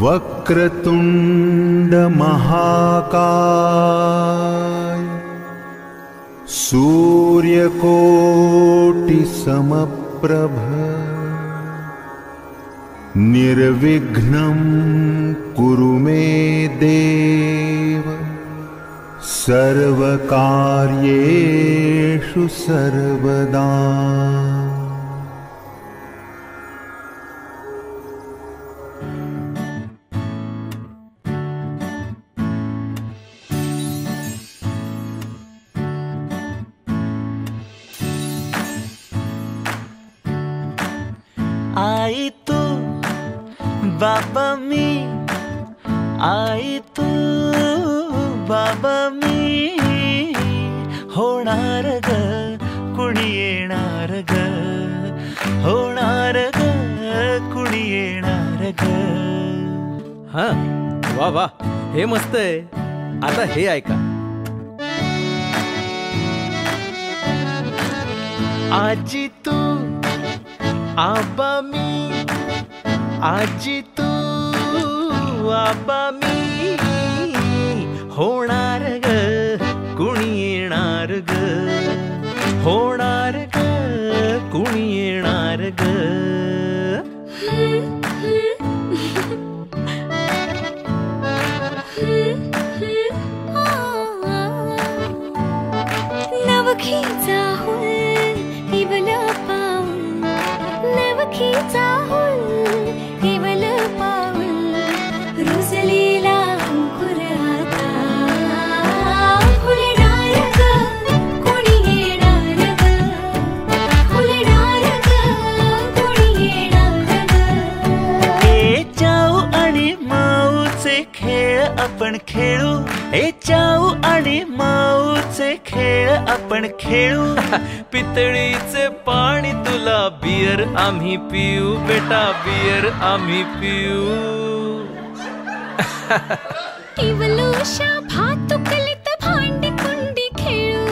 वक्रतुंड महाकाय सूर्यकोटि समप्रभ निर्विघ्नं कुरु मे देव सर्वकार्येषु सर्वदा। आई तू बाबा मी, आई तू बाबा मी, होणार ग कुणी येणार ग, होणार ग कुणी येणार ग। हा वा वा, हे मस्त आहे। आता हे ऐका। आजी तू आबा मी, आजी तू आबा मी, होणार ग कुणी येणार ग, होणार ग कुणी येणार ग। नवखीचा हुल इवल पाऊल, नवखीचा हुल इवल पाऊल, रुजलेला अंकुर आता फुलणार ग कुणी येणार ग, फुलणार ग कुणी येणार ग। ए चाऊ आणि माऊचे खेळ आपण खेळू, ए चाऊ आणि माऊचे खेळ आपण खेळू। पितळीचे पाणी तुला, बियर आम्ही पिऊ बेटा, बियर आम्ही पिऊ। इवलूशा भातुकलीत भांडी कुंडी खेळू,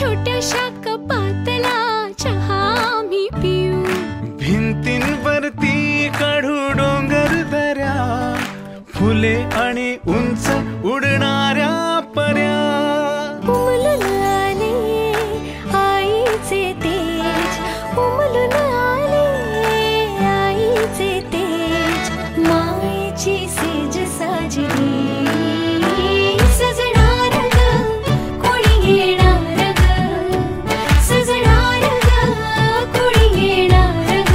छोट्याशा कपातला चहा आम्ही पिऊ। भिंतींवरती काढू डोंगर दऱ्या, फुले आणि उंच उडणाऱ्या पर्या। उमलून आले आईचे तेज, उमलून आले आईचे तेज, मायेची सेज साजली सजणार ग कोणी येणार ग, सजणार ग कोणी येणार ग।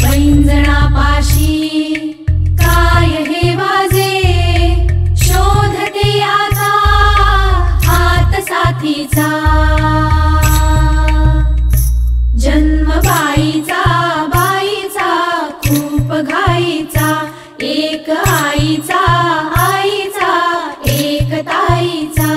पैंजणापाशी काय हे वाजे शोधते आता हात साथीचा जन्म बाईचा खूप घाईचा एक आईचा एक ताईचा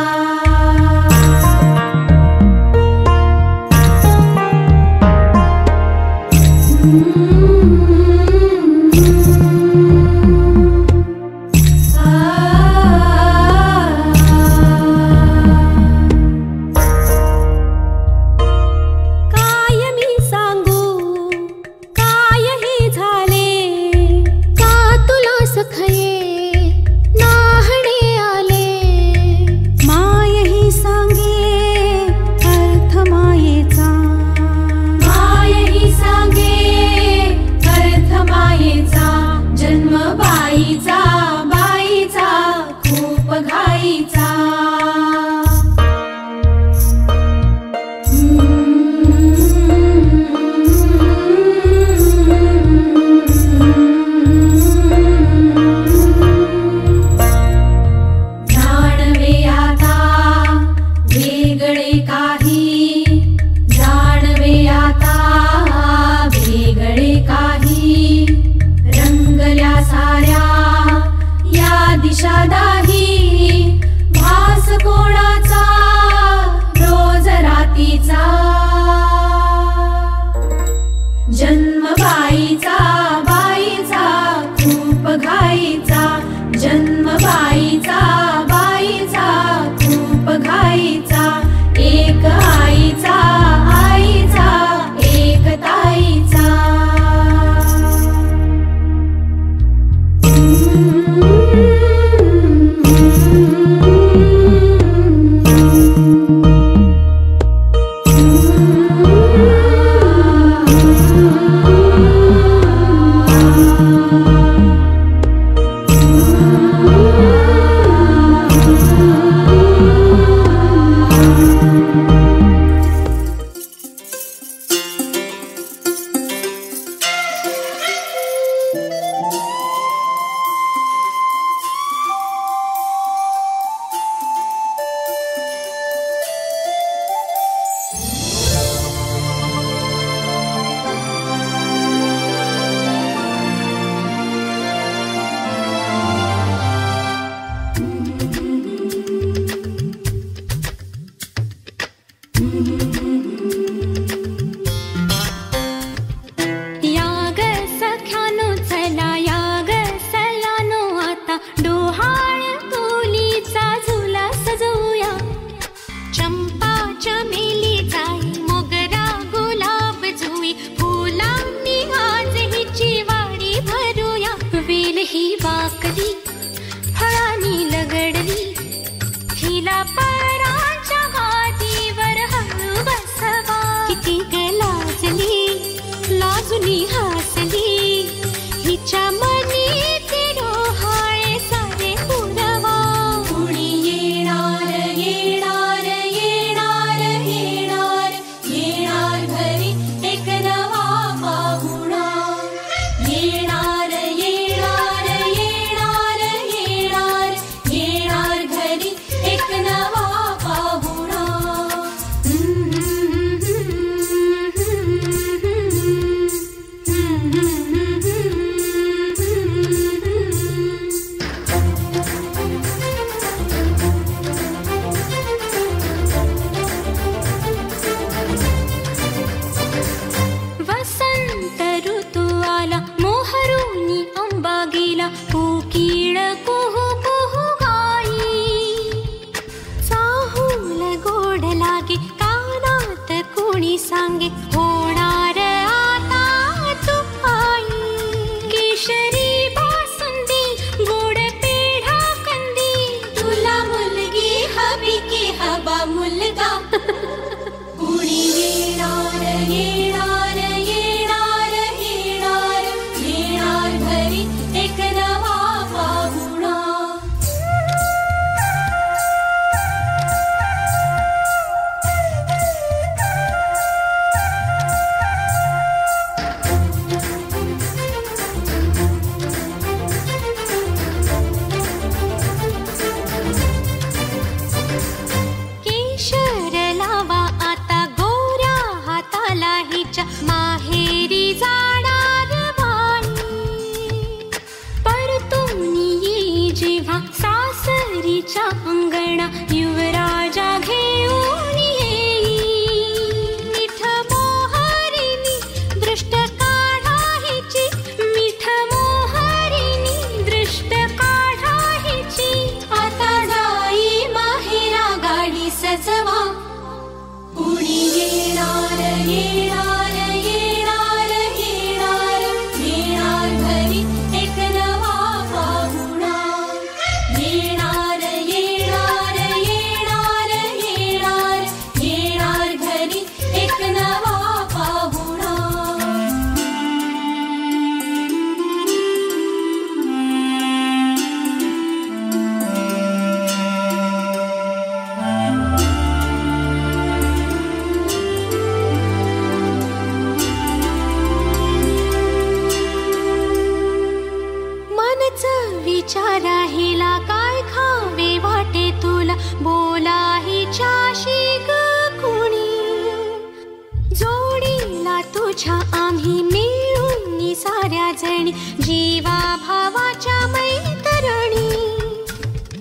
जन्म बाईचा खूप घाईचा जन्म बाईचा खूप घाईचा एक आईचा एक ताईचा जणी जीवा भावाच्या मैत्रिणी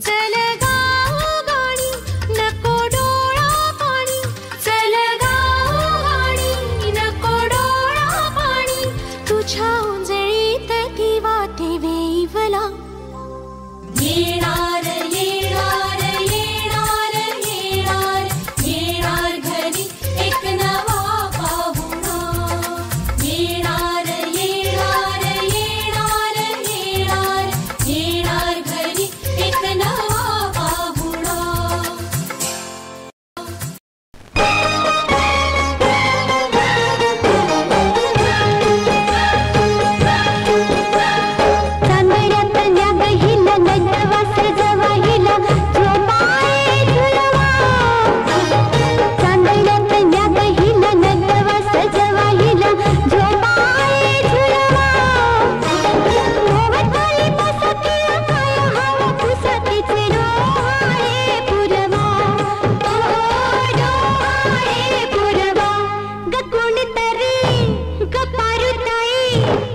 चल गाऊ गाणी नको डोळा पाणी चल गाऊ गाणी नको डोळा पाणी तुझ्या उंजळीत ती वाटे वेईवला येणार येणार येणार येणार येणार घरी एक नवा पाहुणा येणार येणार येणार येणार येणार घरी एक नवा पाहुणा गकुण तरी गपारुताई